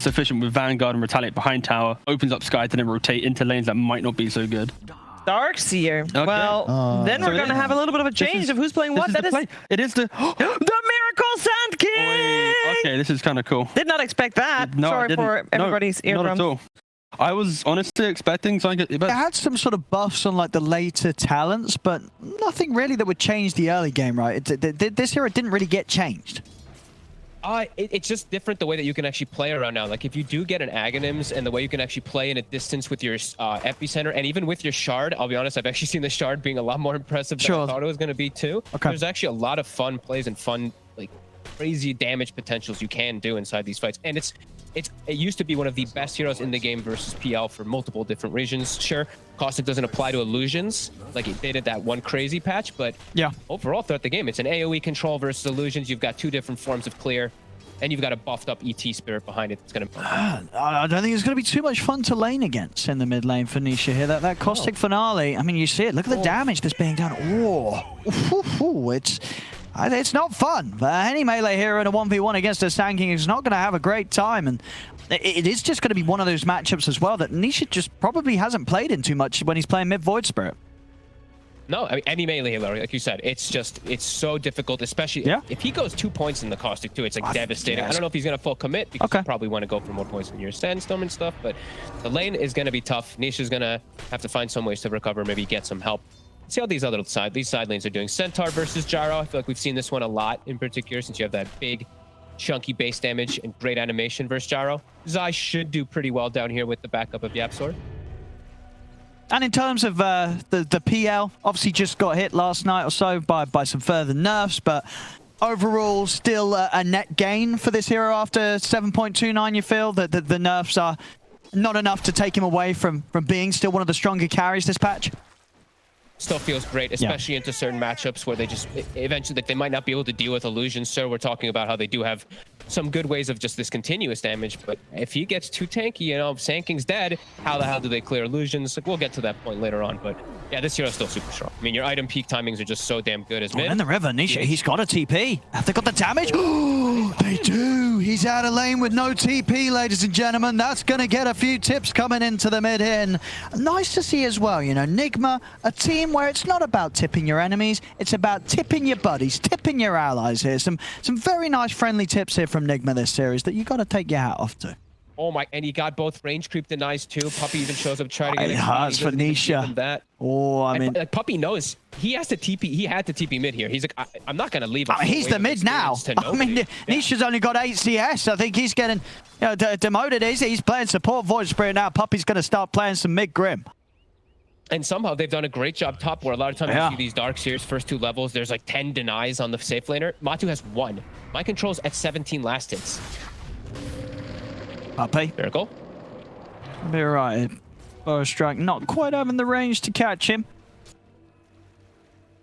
sufficient with Vanguard and Retaliate behind tower. Opens up Sky to then rotate into lanes that might not be so good. Darkseer. Okay. Well, then we're going to have a little bit of a change of who's playing what. That is it is the Miracle Sand King! Okay, this is kind of cool. Did not expect that. No, Sorry for everybody's eardrums. Not at all. I was honestly expecting something. It had some sort of buffs on like the later talents, but nothing really that would change the early game, right? This hero didn't really get changed. It's just different the way that you can actually play around now. Like if you do get an Aghanims and the way you can actually play in a distance with your epicenter and even with your shard, I'll be honest, I've actually seen the shard being a lot more impressive than I thought it was going to be too. Okay. There's actually a lot of fun plays and fun, like crazy damage potentials you can do inside these fights. And it used to be one of the best heroes in the game versus PL for multiple different regions. Sure, Caustic doesn't apply to illusions like they did that one crazy patch, but yeah, overall throughout the game, it's an AoE control versus illusions. You've got two different forms of clear, and you've got a buffed up ET spirit behind it. It's gonna. I don't think it's gonna be too much fun to lane against in the mid lane for Nisha here. That Caustic finale. I mean, you see it. Look at the damage that's being done. Oh, it's not fun. Any melee hero in a 1v1 against a Sand King is not going to have a great time, and it is just going to be one of those matchups as well that Nisha just probably hasn't played in too much when he's playing mid Void Spirit. No, I mean, any melee hero, like you said, it's so difficult, especially if he goes 2 points in the Caustic too. It's like devastating. I don't know if he's going to full commit because you probably want to go for more points in your Sandstorm and stuff, but the lane is going to be tough. Nisha's going to have to find some ways to recover, maybe get some help. See how these side lanes are doing. Centaur versus Gyro. I feel like we've seen this one a lot in particular since you have that big, chunky base damage and great animation versus Gyro. Zai should do pretty well down here with the backup of Yapsor. And in terms of the PL, obviously just got hit last night or so by some further nerfs, but overall still a net gain for this hero after 7.29. You feel that the nerfs are not enough to take him away from being still one of the stronger carries this patch? Still feels great, especially into certain matchups where they just eventually they might not be able to deal with illusions. So we're talking about how they do have some good ways of just this continuous damage, but if he gets too tanky, you know, Sand King's dead, how the hell do they clear illusions? Like, we'll get to that point later on, but yeah, this hero's still super strong. I mean, your item peak timings are just so damn good as mid. In the river, Nisha, he's got a TP. Have they got the damage? Oh, they do. He's out of lane with no TP, ladies and gentlemen. That's going to get a few tips coming into the mid here. Nice to see as well, you know, NIGMA, a team where it's not about tipping your enemies, it's about tipping your buddies, tipping your allies here. Some very nice friendly tips here from NIGMA this series that you got to take your hat off to. Oh my, and he got both range creep denies too. Puppy even shows up trying to get it hurts for Nisha. That. Oh, I mean, like, Puppy knows he has to TP. He had to TP mid here. He's like, I'm not gonna leave. He's the mid now. I mean, Nisha's only got 8 CS. I think he's getting demoted. He's playing support Void Spirit now. Puppy's gonna start playing some mid Grim. And somehow they've done a great job top, where a lot of times you see these Darkseers first 2 levels, there's like 10 denies on the safe laner. Matu has 1. My control's at 17 last hits. Puppy. Miracle. Be right. Bow strike not quite having the range to catch him.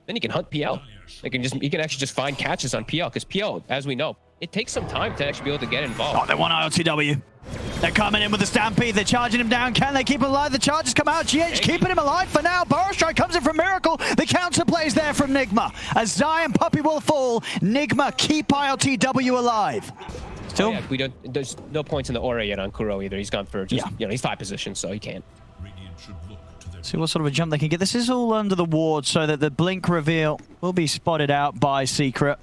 Then he can hunt PL. He can actually just find catches on PL, because PL, as we know, it takes some time to actually be able to get involved. Oh, they want ILTW. They're coming in with the Stampede. They're charging him down. Can they keep him alive? The charges come out. GH keeping him alive for now. Burrow Strike comes in from Miracle. The counter plays there from NIGMA. As Zai and Puppy will fall, NIGMA keep ILTW alive. Still, we don't. There's no points in the aura yet on Kuro either. He's gone for just, you know, he's 5 positions, so he can't. See what sort of a jump they can get. This is all under the ward, so that the blink reveal will be spotted out by Secret.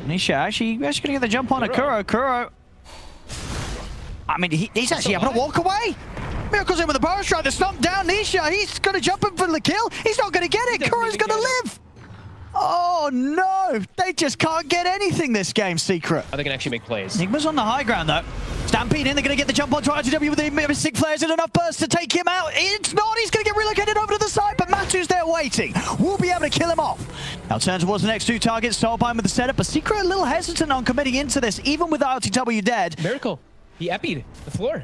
Nisha actually going to get the jump on a Kuro. Kuro. I mean, he's actually having to walk away. Miracle's in with the Burrow Strike. They're stomped down Nisha. He's going to jump in for the kill. He's not going to get it. Kuro's going to live. Oh no! They just can't get anything this game, Secret. They can actually make plays. NIGMA's on the high ground though. Stampede in, they're going to get the jump onto RTW with the Mystic Flares and enough burst to take him out. It's not, he's going to get relocated over to the side, but Matu's there waiting. We'll be able to kill him off. Now turn towards the next 2 targets, Soulbind with the setup, but Secret a little hesitant on committing into this, even with RTW dead. Miracle, he epied the floor.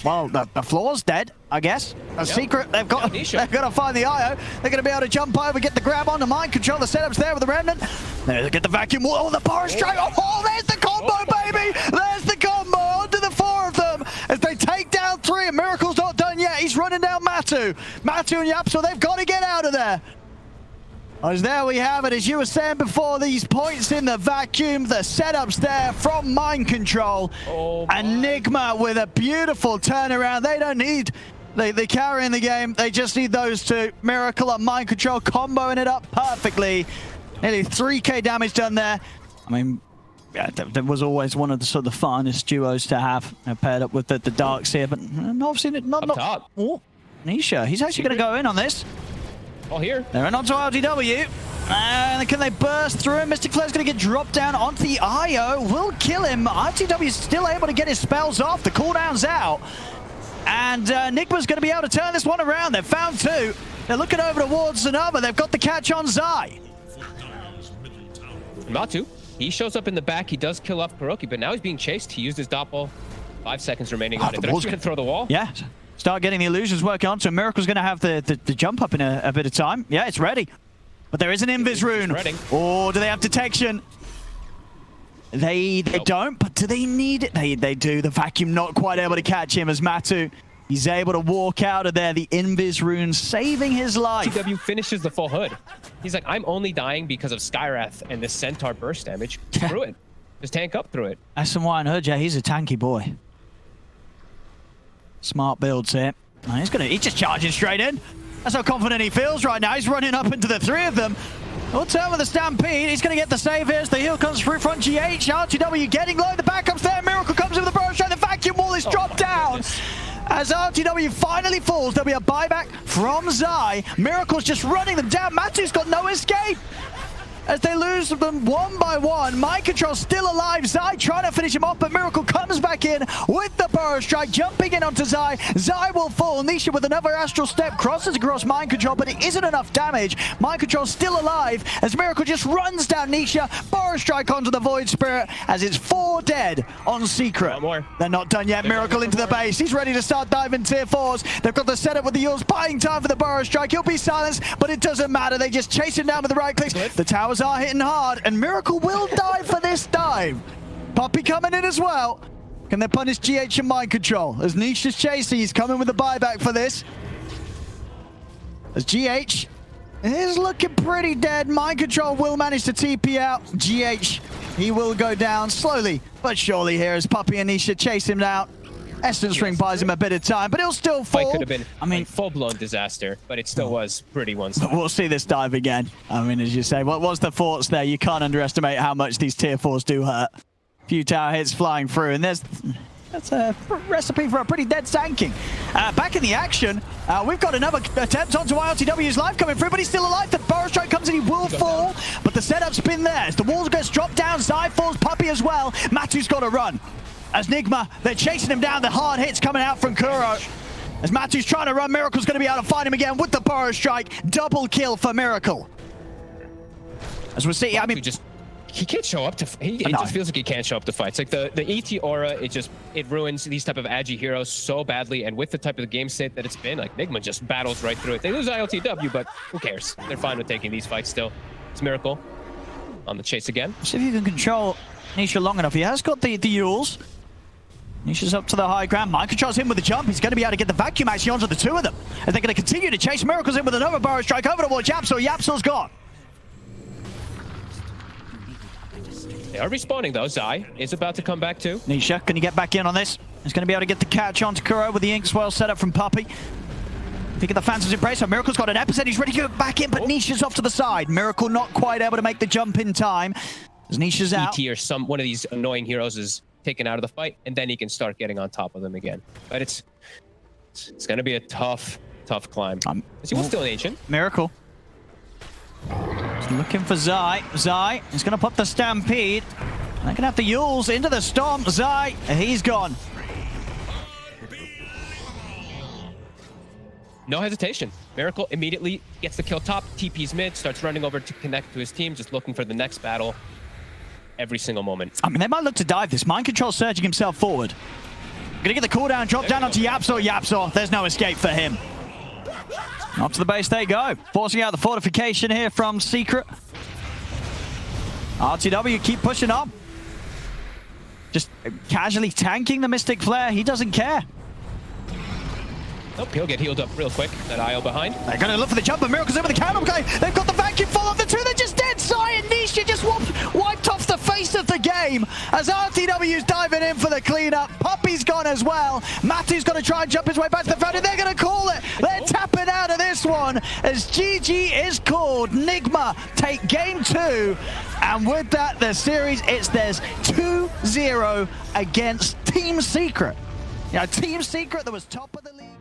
Well, the floor's dead, I guess. A Secret, they've got to find the IO. They're going to be able to jump over, get the grab on the mind control. The setup's there with the Remnant. They get the vacuum wall. Oh, the Burrow Strike. Oh, there's the combo, baby. There's the combo onto the 4 of them as they take down 3. And Miracle's not done yet. He's running down Matu. Matu and Yapsor, they've got to get out of there. As there we have it, as you were saying before, these points in the vacuum, the setups there from Mind Control. And NIGMA with a beautiful turnaround. They don't need the carry in the game. They just need those two. Miracle and Mind Control comboing it up perfectly. Nearly 3k damage done there. I mean, yeah, that was always one of the sort of the funnest duos to have, paired up with the Darks here, but obviously not top. Oh, Nisha, he's actually going to go in on this. Oh, here. They're in onto RTW. And can they burst through? Mystic Flare's going to get dropped down onto the IO. Will kill him. RTW is still able to get his spells off. The cooldown's out. And NIGMA's going to be able to turn this one around. They've found two. They're looking over towards Zanova. They've got the catch on Zai. About to. He shows up in the back. He does kill off Kuroki, but now he's being chased. He used his dot ball. 5 seconds remaining on it. They're just going to throw the wall. Yeah. Start getting the illusions working on. So Miracle's going to have the jump up in a bit of time. Yeah, it's ready. But there is an Invis rune. Oh, do they have detection? They don't, but do they need it? They do. The vacuum not quite able to catch him as Matu. He's able to walk out of there. The Invis rune saving his life. TW finishes the full hood. He's like, I'm only dying because of Skywrath and this Centaur burst damage. Through it. Just tank up through it. SNY and Hood, yeah, he's a tanky boy. Smart builds here. Oh, he's just charging straight in. That's how confident he feels right now. He's running up into the three of them. We'll turn with the Stampede. He's going to get the save here as the heal comes through from GH. RTW getting low. The backup's there. Miracle comes in with the burrow strike. The vacuum wall is dropped down. Goodness. As RTW finally falls, there'll be a buyback from Zai. Miracle's just running them down. Matu's got no escape. As they lose them one by one. Mind Control still alive. Zai trying to finish him off, but Miracle comes back in with the burrow strike, jumping in onto Zai. Zai will fall. Nisha with another astral step crosses across Mind Control, but it isn't enough damage. Mind Control still alive as Miracle just runs down Nisha. Burrow strike onto the Void Spirit as it's 4 dead on Secret. One more. They're not done yet. Miracle into the base. He's ready to start diving tier 4s. They've got the setup with the Yules, buying time for the burrow strike. He'll be silenced, but it doesn't matter. They just chase him down with the right clicks. The towers are hitting hard, and Miracle will die for this time. Poppy coming in as well. Can they punish GH and Mind Control? As Nisha's chasing, he's coming with the buyback for this. As GH is looking pretty dead. Mind Control will manage to TP out. GH, he will go down slowly, but surely here as Poppy and Nisha chase him down. Essence Ring buys him a bit of time, but he'll still fall. Fight could have been, I mean, full-blown disaster, but it still was pretty one-sided. We'll see this dive again. I mean, as you say, what was the thoughts there? You can't underestimate how much these tier 4s do hurt. Few tower hits flying through, and that's a recipe for a pretty dead sanking. Back in the action, we've got another attempt onto ILTW's life coming through, but he's still alive. The burrow strike comes in, he will fall, but the setup's been there. As the walls gets dropped down, Zai falls, Puppy as well. Matu's got to run. As NIGMA, they're chasing him down. The hard hits coming out from Kuro. As Matu's trying to run, Miracle's going to be able to find him again with the burrow strike. Double kill for Miracle. As we'll see, I mean, he can't show up to. It just feels like he can't show up to fights. Like the ET aura, it ruins these type of agi heroes so badly. And with the type of game state that it's been, like NIGMA just battles right through it. They lose ILTW, but who cares? They're fine with taking these fights still. It's Miracle on the chase again. See if you can control Nisha long enough. He has got the Yules. Nisha's up to the high ground. Mind Control's in with the jump. He's going to be able to get the vacuum actually onto the two of them. And they're going to continue to chase. Miracle's in with another burrow strike over towards Yapsor. Yapsor's gone. They are respawning though. Zai is about to come back too. Nisha, can you get back in on this? He's going to be able to get the catch onto Kuro with the ink swell set up from Puppy. Pick at the Phantom's Embrace. So Miracle's got an epicenter. He's ready to go back in, but Nisha's off to the side. Miracle not quite able to make the jump in time. As Nisha's out. ET or one of these annoying heroes is taken out of the fight, and then he can start getting on top of them again. But it's going to be a tough climb. Is he still an ancient? Miracle. He's looking for Zai. Zai is going to pop the Stampede. They're going to have the Yules into the Storm. Zai, he's gone. No hesitation. Miracle immediately gets the kill top, TP's mid, starts running over to connect to his team, just looking for the next battle every single moment. I mean, they might look to dive this. Mind Control surging himself forward. Gonna get the cooldown, drop down onto Yapsor. Yapsor, there's no escape for him. Up to the base they go. Forcing out the fortification here from Secret. RTW keep pushing up. Just casually tanking the Mystic Flare. He doesn't care. Nope, he'll get healed up real quick. That IO behind. They're going to look for the jump, but Miracle's over the counter play. They've got the vacuum full of game as RTW's diving in for the cleanup. Puppy's gone as well. Matty's going to try and jump his way back to the fountain. They're going to call it. They're tapping out of this one as GG is called. NIGMA take game 2. And with that, the series, there's 2-0 against Team Secret. Team Secret that was top of the league.